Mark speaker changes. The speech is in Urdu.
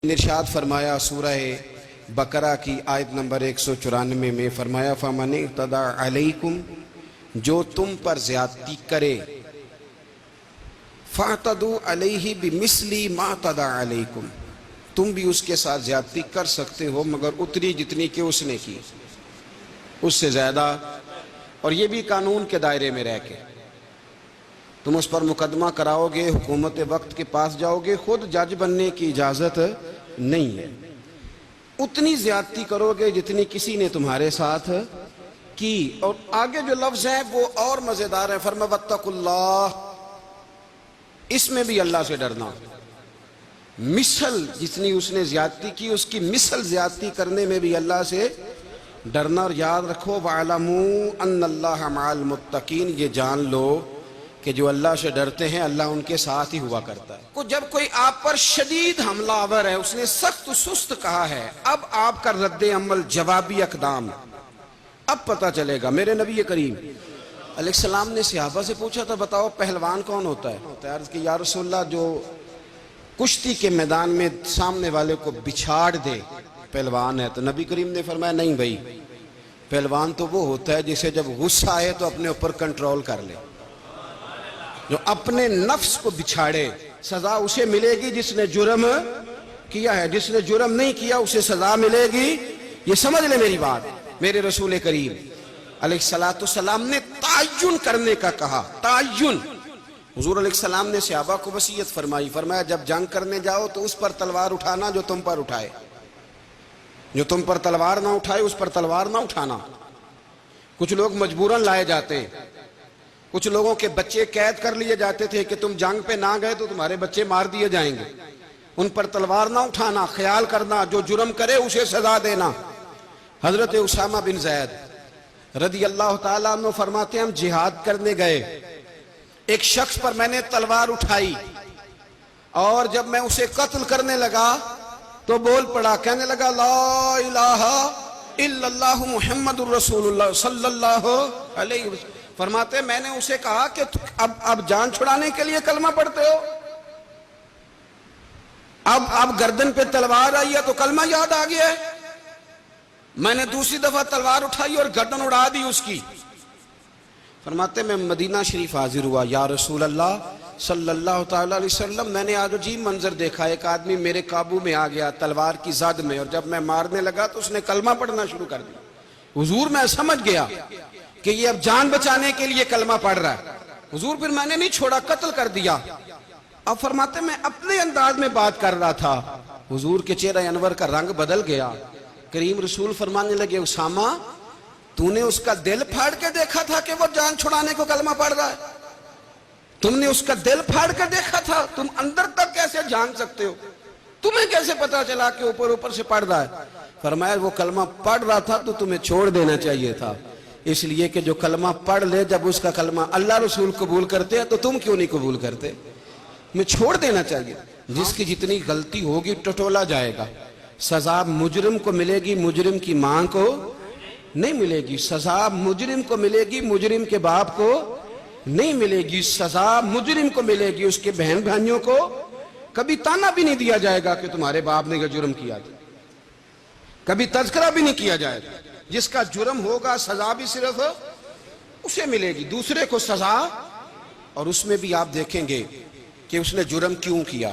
Speaker 1: ارشاد فرمایا سورہ بقرہ کی آیت نمبر 194 میں فرمایا فَمَنِ اعْتَدَىٰ عَلَيْكُمْ، جو تم پر زیادتی کرے فَاعْتَدُوا عَلَيْهِ بِمِثْلِ مَا اعْتَدَىٰ عَلَيْكُمْ، تم بھی اس کے ساتھ زیادتی کر سکتے ہو مگر اتنی جتنی کہ اس نے کی، اس سے زیادہ، اور یہ بھی قانون کے دائرے میں رہ کے۔ تم اس پر مقدمہ کراؤ گے، حکومت وقت کے پاس جاؤ گے، خود جج بننے کی اجازت نہیں ہے، اتنی زیادتی کرو گے جتنی کسی نے تمہارے ساتھ کی۔ اور آگے جو لفظ ہیں وہ اور مزیدار ہیں، فرمایا وَاتَّقُوا اللَّهَ، اس میں بھی اللہ سے ڈرنا، مثل جتنی اس نے زیادتی کی اس کی مثل زیادتی کرنے میں بھی اللہ سے ڈرنا۔ اور یاد رکھو وَاعْلَمُوا أَنَّ اللَّهَ مَعَ الْمُتَّقِينَ، یہ جان لو کہ جو اللہ سے ڈرتے ہیں اللہ ان کے ساتھ ہی ہوا کرتا ہے۔ جب کوئی آپ پر شدید حملہ آور ہے، اس نے سخت سست کہا ہے، اب آپ کا رد عمل جوابی اقدام، اب پتہ چلے گا۔ میرے نبی کریم علیہ السلام نے صحابہ سے پوچھا تھا بتاؤ پہلوان کون ہوتا ہے؟ عرض کہ یا رسول اللہ جو کشتی کے میدان میں سامنے والے کو بچھاڑ دے پہلوان ہے۔ تو نبی کریم نے فرمایا نہیں بھائی، پہلوان تو وہ ہوتا ہے جسے جب غصہ آئے تو اپنے اوپر کنٹرول کر لے، جو اپنے نفس کو بچھاڑے۔ سزا اسے ملے گی جس نے جرم کیا ہے، جس نے جرم نہیں کیا اسے سزا ملے گی۔ یہ سمجھ لے میری بات۔ میرے رسول کریم علیہ السلام نے تعین کرنے کا کہا، تعین۔ حضور علیہ السلام نے صحابہ کو وصیت فرمائی، فرمایا جب جنگ کرنے جاؤ تو اس پر تلوار اٹھانا جو تم پر اٹھائے، جو تم پر تلوار نہ اٹھائے اس پر تلوار نہ اٹھانا۔ کچھ لوگ مجبوراً لائے جاتے ہیں، کچھ لوگوں کے بچے قید کر لیے جاتے تھے کہ تم جنگ پہ نہ گئے تو تمہارے بچے مار دیے جائیں گے، ان پر تلوار نہ اٹھانا، خیال کرنا جو جرم کرے اسے سزا دینا۔ حضرت اسامہ بن زید رضی اللہ تعالیٰ عنہ فرماتے ہیں ہم جہاد کرنے گئے، ایک شخص پر میں نے تلوار اٹھائی اور جب میں اسے قتل کرنے لگا تو بول پڑا، کہنے لگا لا الہ الا اللہ محمد الرسول اللہ صلی اللہ علیہ وسلم۔ فرماتے میں نے اسے کہا کہ اب جان چھڑانے کے لیے کلمہ پڑھتے ہو، اب گردن پہ تلوار آئی ہے تو کلمہ یاد آ گیا ہے۔ میں نے دوسری دفعہ تلوار اٹھائی اور گردن اڑا دی اس کی۔ فرماتے میں مدینہ شریف حاضر ہوا، یا رسول اللہ صلی اللہ تعالی علیہ وسلم میں نے آج عجیب منظر دیکھا، ایک آدمی میرے قابو میں آ گیا تلوار کی زد میں، اور جب میں مارنے لگا تو اس نے کلمہ پڑھنا شروع کر دیا۔ حضور میں سمجھ گیا کہ یہ اب جان بچانے کے لیے کلمہ پڑھ رہا ہے۔ حضور پھر میں نے نہیں چھوڑا، قتل کر دیا۔ اب فرماتے میں اپنے انداز میں بات کر رہا تھا، حضور کے چہرہ انور کا رنگ بدل گیا۔ کریم رسول فرمانے لگے اسامہ تو نے اس کا دل پھاڑ کے دیکھا تھا کہ وہ جان چھڑانے کو کلمہ پڑھ رہا ہے؟ تم نے اس کا دل پھاڑ کے دیکھا تھا؟ تم اندر تک کیسے جان سکتے ہو؟ تمہیں کیسے پتا چلا کہ اوپر سے پڑھ رہا ہے؟ فرمایا وہ کلمہ پڑھ رہا تھا تو تمہیں چھوڑ دینا چاہیے تھا، اس لیے کہ جو کلمہ پڑھ لے جب اس کا کلمہ اللہ رسول قبول کرتے ہیں تو تم کیوں نہیں قبول کرتے؟ میں چھوڑ دینا چاہیے۔ جس کی جتنی غلطی ہوگی ٹٹولا جائے گا، سزا مجرم کو ملے گی، مجرم کی ماں کو نہیں ملے گی۔ سزا مجرم کو ملے گی، مجرم کے باپ کو نہیں ملے گی۔ سزا مجرم کو ملے گی، اس کے بہن بھائیوں کو کبھی تانا بھی نہیں دیا جائے گا کہ تمہارے باپ نے یہ جرم کیا تھا، کبھی تذکرہ بھی نہیں کیا جائے گا۔ جس کا جرم ہوگا سزا بھی صرف اسے ملے گی، دوسرے کو سزا، اور اس میں بھی آپ دیکھیں گے کہ اس نے جرم کیوں کیا۔